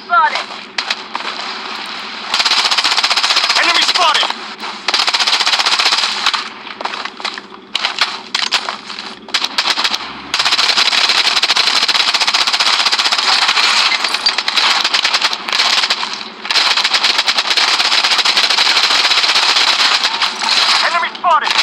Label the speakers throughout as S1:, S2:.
S1: spotted!
S2: Enemy spotted! Enemy spotted!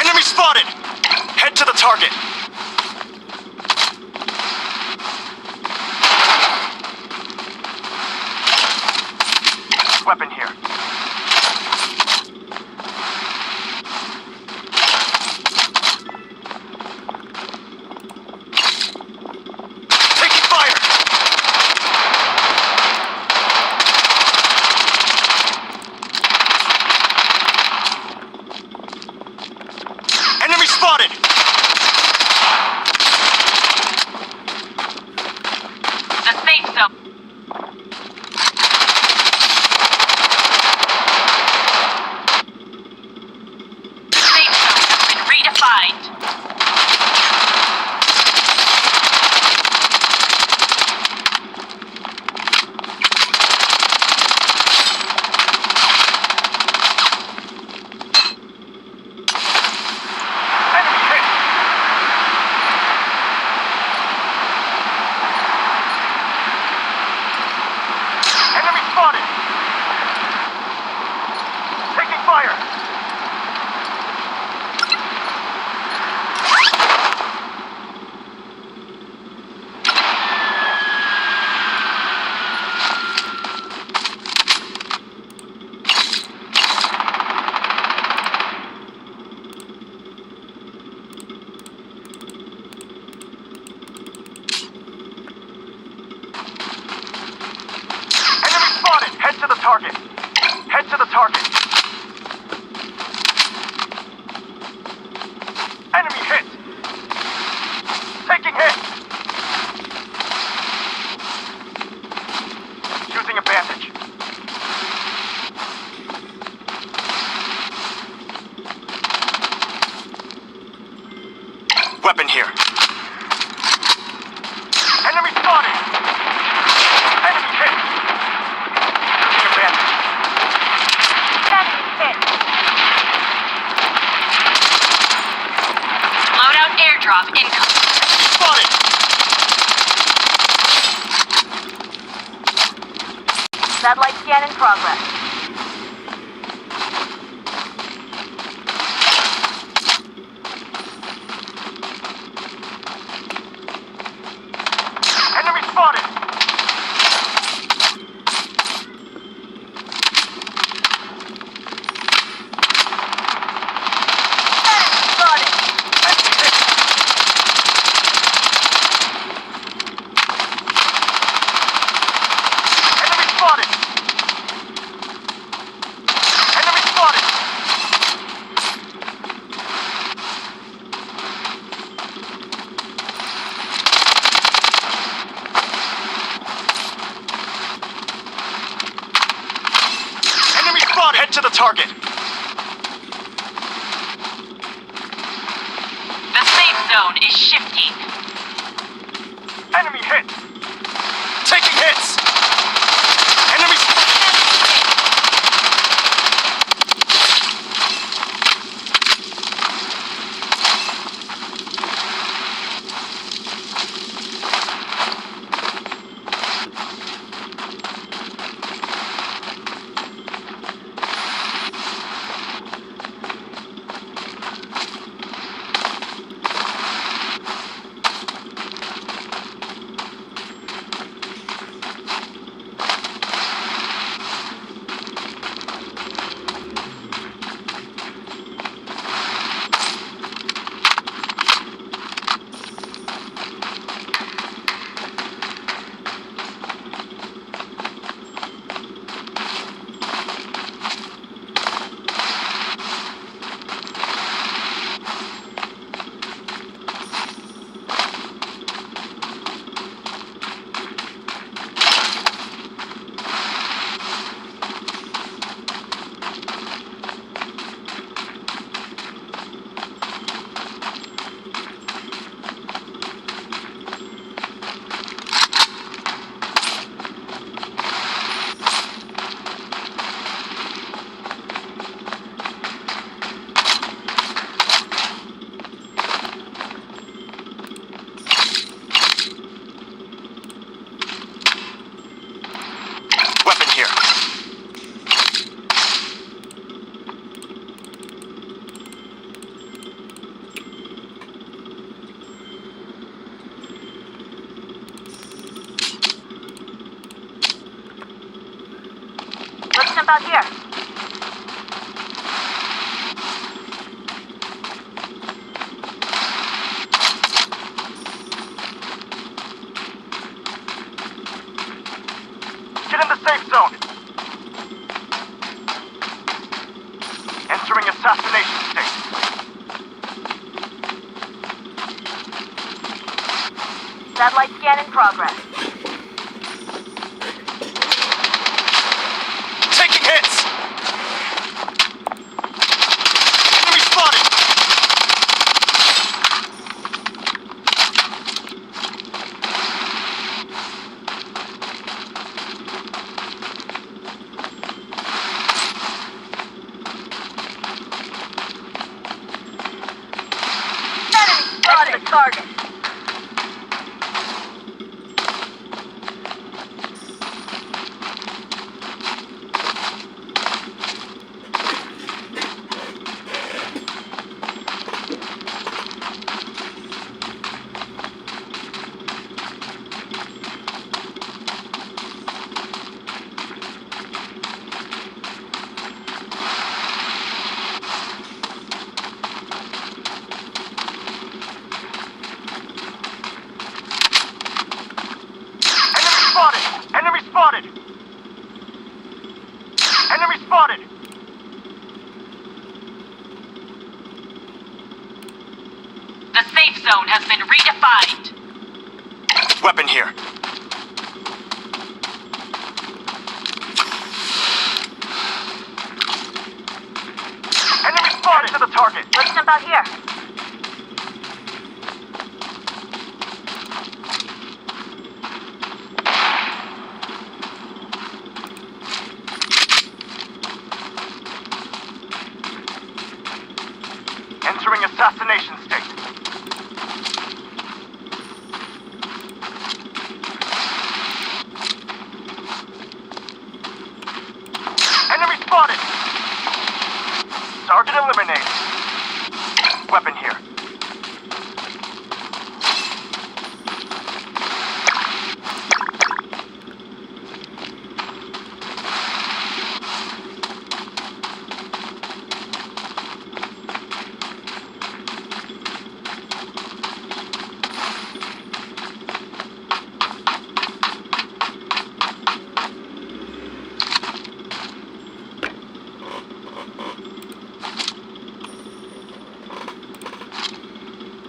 S2: Enemy spotted! Head to the target. Weapon here. Taking fire! Enemy spotted!
S1: The safe zone. Safe zone has been redefined.
S2: Enemy hit! Enemy spotted! Taking fire! Enemy spotted! Head to the target! Head to the target! Enemy hit! Taking hit! Using a bandage. Weapon here. Enemy spotted! Enemy hit! Using a bandage.
S1: Enemy hit. Loadout airdrop incoming.
S2: Spotted!
S1: Satellite scan in progress.
S2: Enemy spotted!
S1: Enemy spotted.
S2: Enemy hit! Enemy spotted! Enemy spotted! Enemy spotted! Head to the target.
S1: The safe zone is shifting.
S2: Enemy hit! Taking hits! Enemy...
S1: about here?
S2: Get in the safe zone. Entering assassination state.
S1: Satellite scan in progress.
S2: Taking hits! Enemy spotted!
S1: Enemy spotted! Target.
S2: Enemy spotted! Enemy spotted!
S1: The safe zone has been redefined.
S2: Weapon here. Enemy spotted to the target.
S1: Let's jump out here.
S2: Entering assassination state. Enemy spotted! Target eliminated. Weapon here.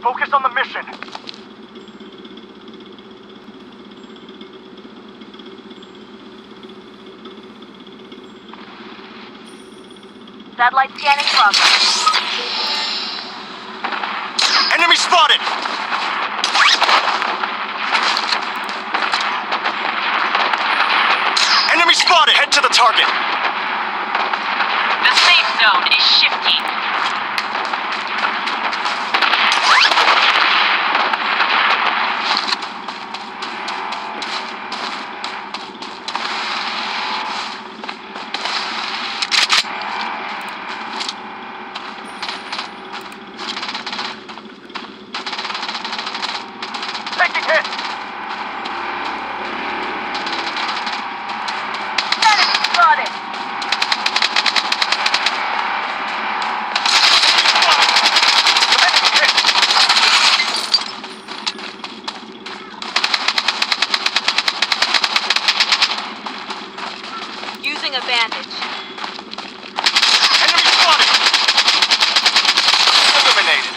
S2: Focus on the mission.
S1: Satellite scan in progress.
S2: Enemy spotted! Enemy spotted! Head to the target.
S1: The safe zone is shifting.
S2: Taking hit!
S1: Enemy spotted.
S2: Enemy hit!
S1: Using a bandage.
S2: Enemy spotted! Eliminated.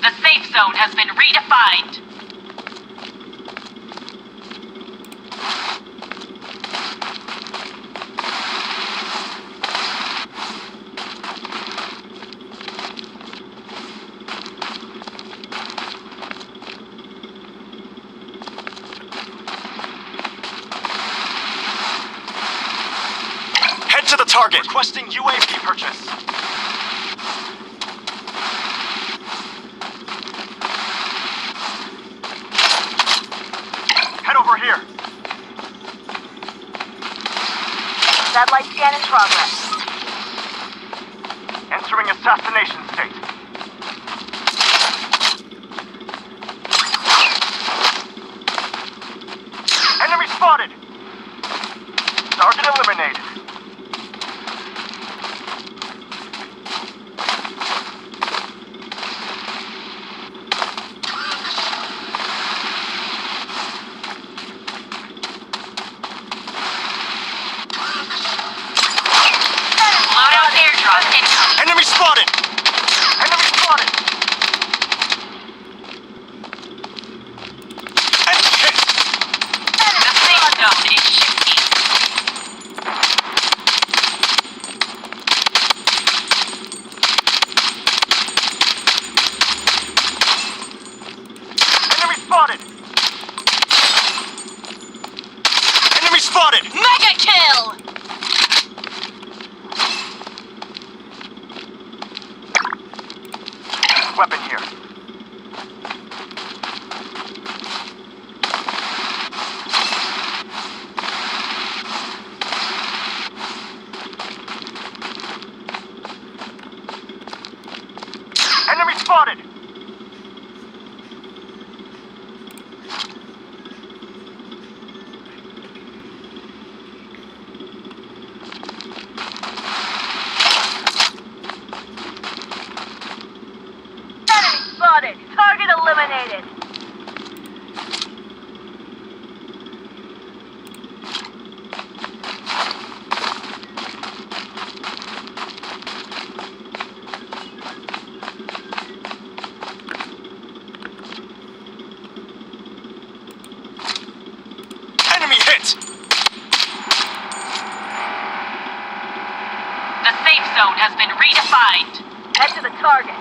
S1: The safe zone has been redefined.
S2: to the target. Requesting UAV purchase. Head over here.
S1: Satellite scan in progress.
S2: Entering assassination state. Enemy spotted. Target eliminated.
S1: Loadout airdrop incoming.
S2: Enemy spotted. Enemy spotted. Enemy hit.
S1: The safe zone is shifting.
S2: Enemy spotted. Enemy spotted.
S1: Mega kill!
S2: Weapon here. Enemy spotted.
S1: Enemy spotted. Target eliminated.
S2: Enemy hit.
S1: The safe zone has been redefined. Head to the target.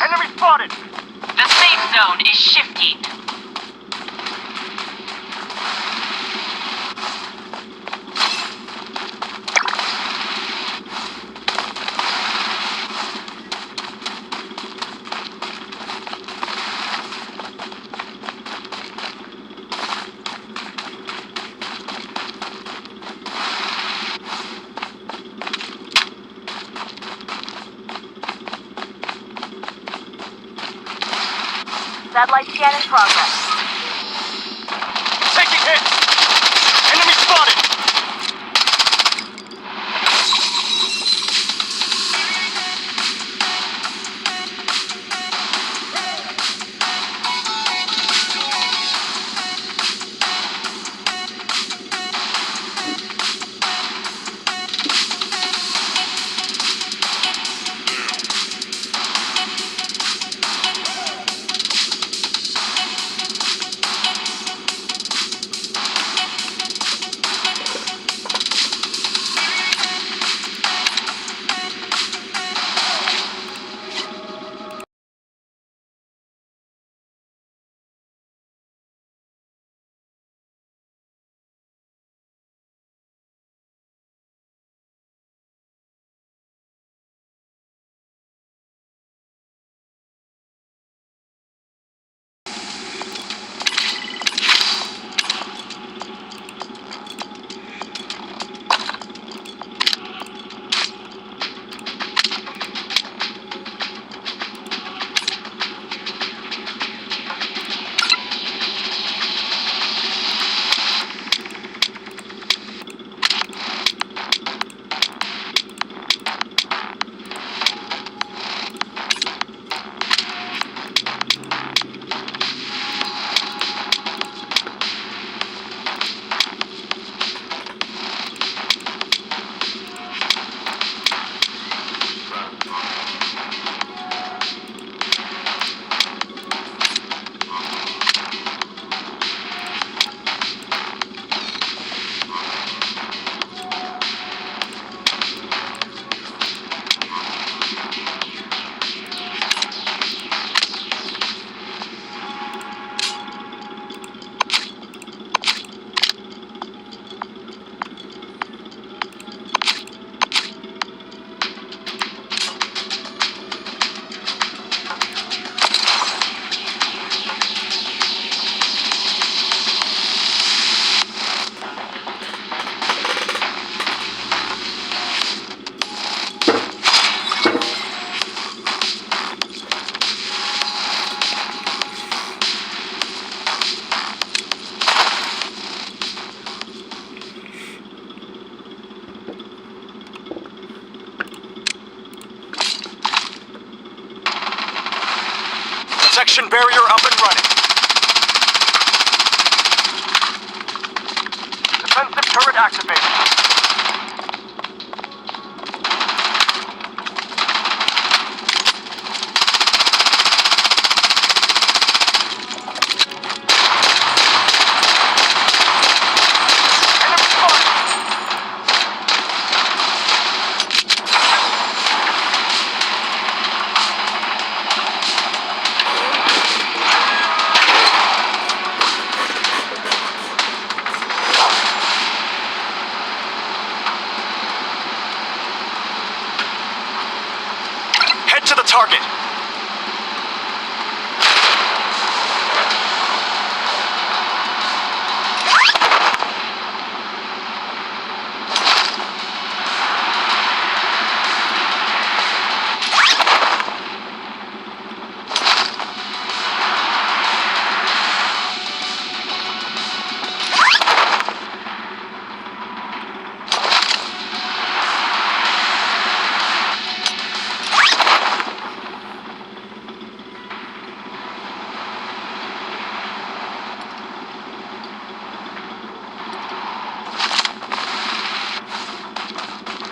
S2: Enemy spotted.
S1: The safe zone is shifting. Satellite scan in progress.
S2: Taking hits. Enemy spotted. Protection barrier up and running. Defensive turret activated. Enemy spotted. Head to the target.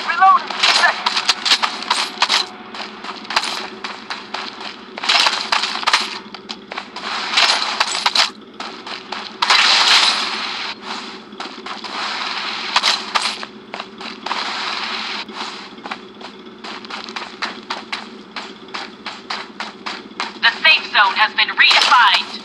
S2: Reloading. Second.
S1: The safe zone has been redefined.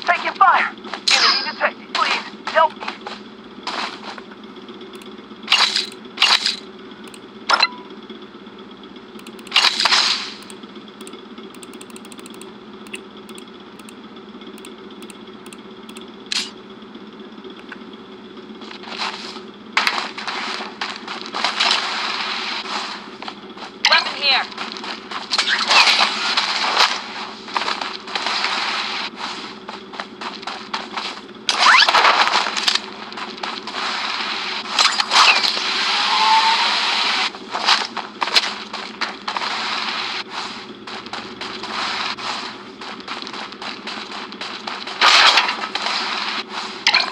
S2: Taking fire. Enemy detected. Please help me.
S1: Weapon here.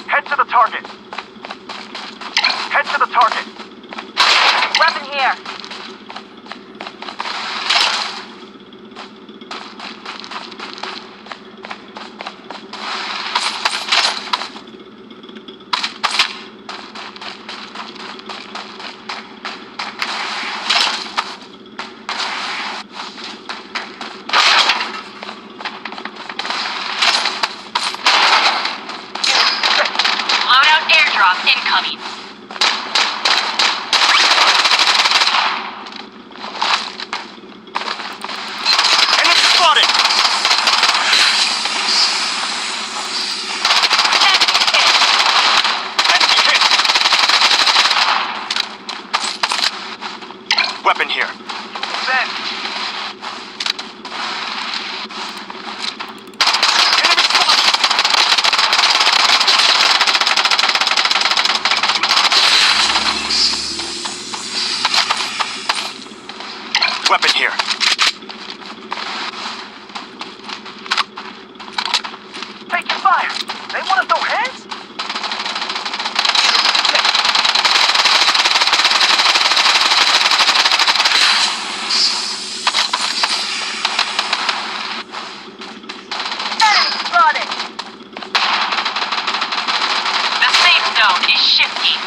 S2: Head to the target. Head to the target.
S1: Weapon here. Loadout airdrop incoming.
S2: Enemy spotted. Enemy hit. Weapon here. Then. Enemy spotted. Weapon here. Taking fire. They want to throw hands?
S1: Enemy spotted. The safe zone is shifting.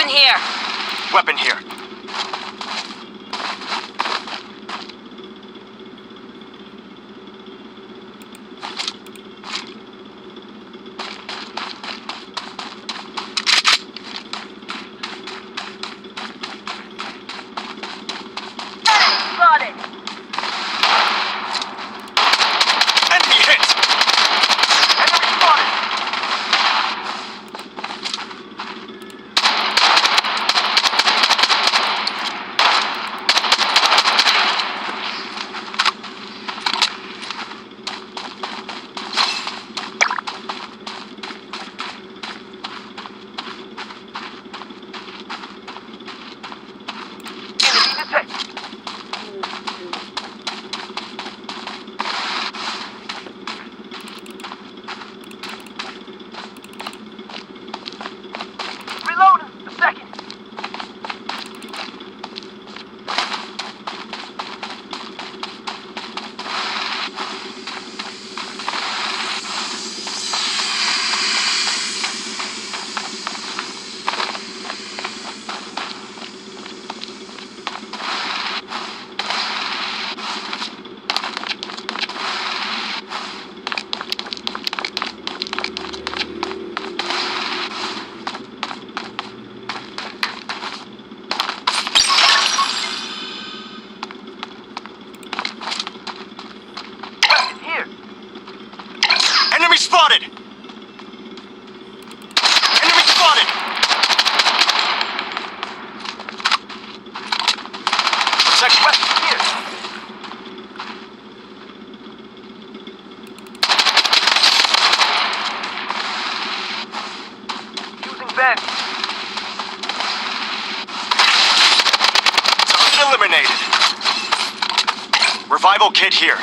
S1: Weapon here.
S2: Weapon here.
S1: Spotted.
S2: Enemy hit! Enemy spotted! Enemy detected! Reload! A second! Weapon here! Enemy spotted! Enemy spotted! Protect weapon here! Using vent. Target eliminated. Revival kit here.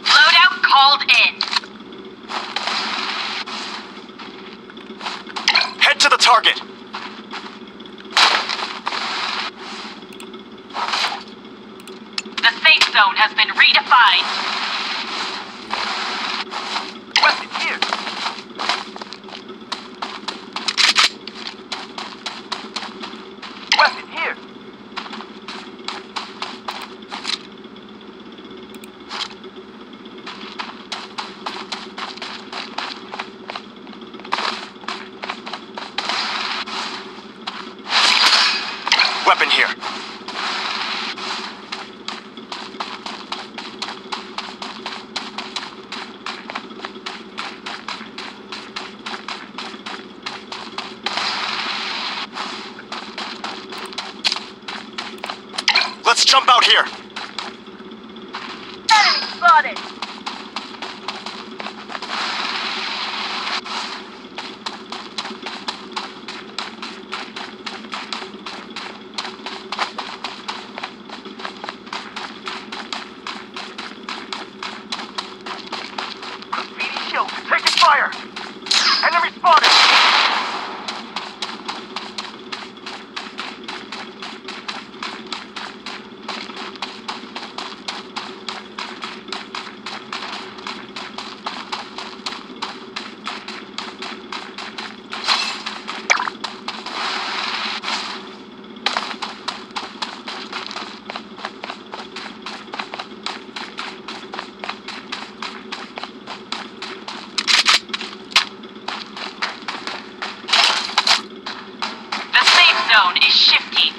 S1: Loadout called in.
S2: Head to the target.
S1: The safe zone has been redefined.
S2: Weapon here. Weapon here. Weapon here. Let's jump out here.
S1: Enemy spotted.
S2: Graffiti shield. Taking fire. Enemy spotted.
S1: The safe zone is shifting.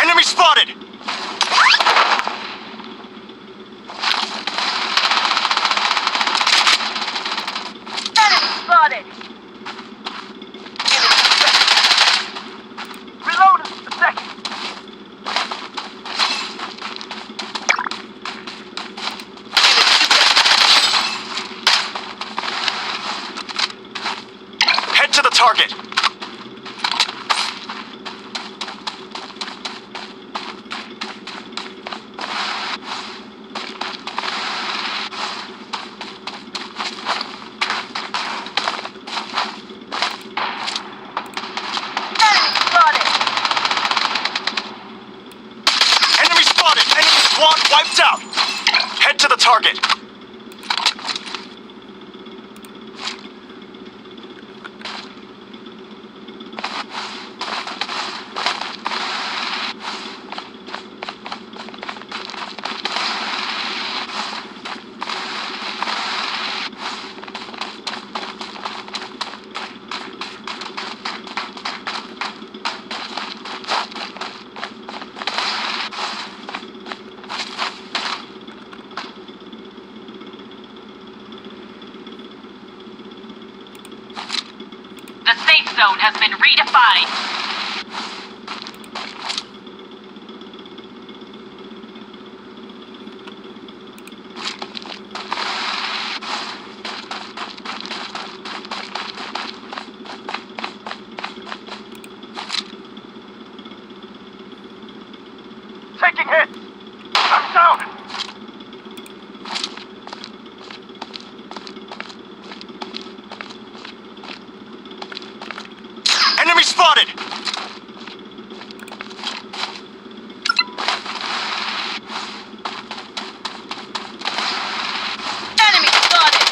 S2: Enemy spotted.
S1: Enemy spotted.
S2: Enemy detected. seconds. Head to the target. Enemy spotted! Enemy squad wiped out! Head to the target.
S1: The safe zone has been redefined.
S2: Taking hits. I'm down. Enemy spotted!
S1: Enemy spotted.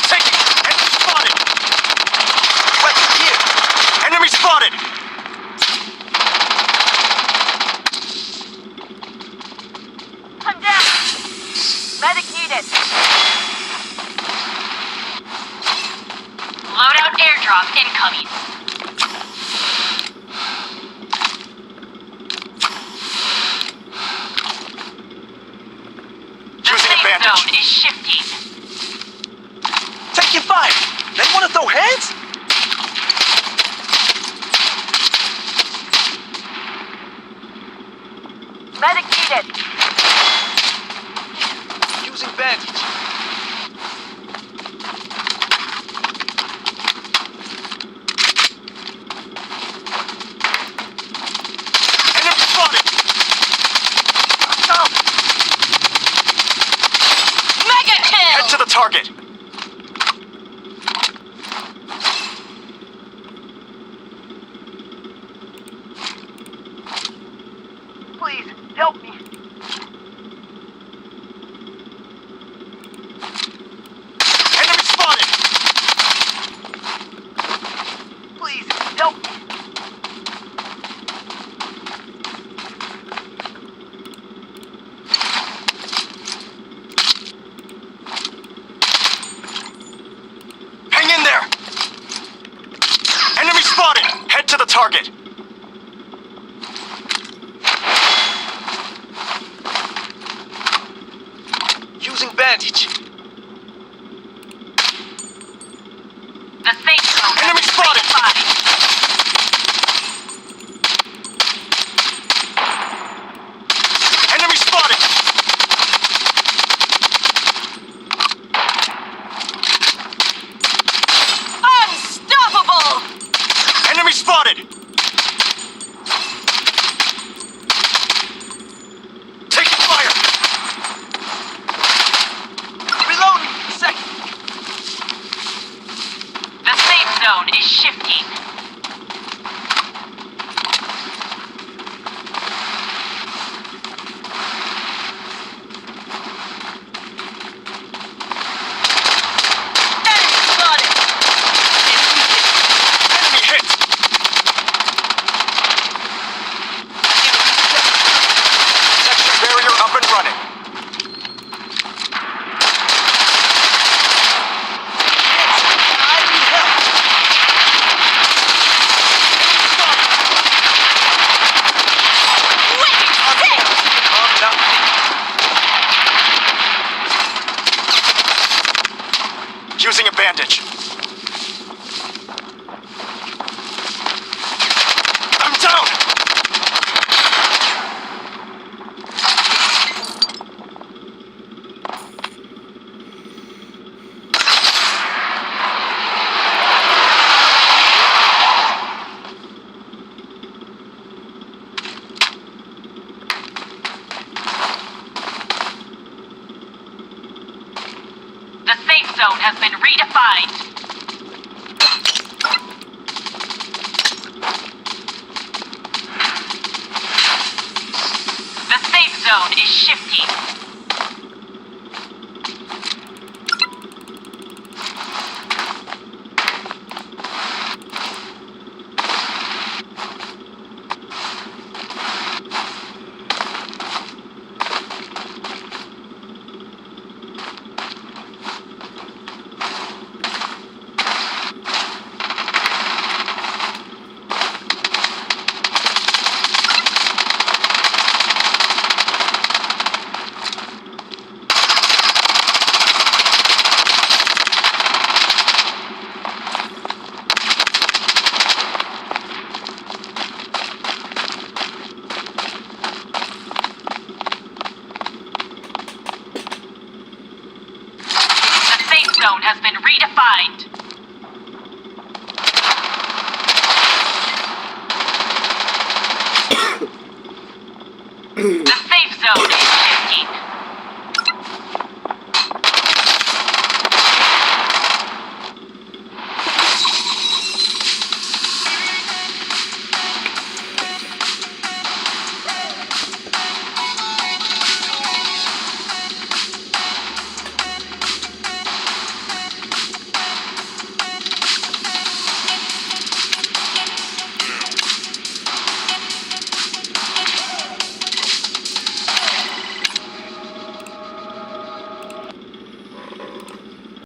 S2: Taking enemy spotted! Weapon here! Enemy spotted!
S1: I'm down. Medic needed. Loadout airdrop incoming. The
S2: Choosing
S1: safe
S2: advantage.
S1: zone is shifting.
S2: Taking fire! They want to throw hands?
S1: Medic needed.
S2: Using bandage. Enemy spotted! Down!
S1: Mega
S2: Head
S1: kill.
S2: to the target. Please, help me. Enemy spotted! Please, help me. Hang in there! Enemy spotted! Head to the target. Using bandage.
S1: The safe zone has
S2: Enemy
S1: been
S2: spotted.
S1: redefined.
S2: Enemy spotted!
S1: Unstoppable.
S2: Enemy spotted! Taking fire!
S1: zone has been redefined. The safe zone is shifting. The safe zone has been redefined. The safe zone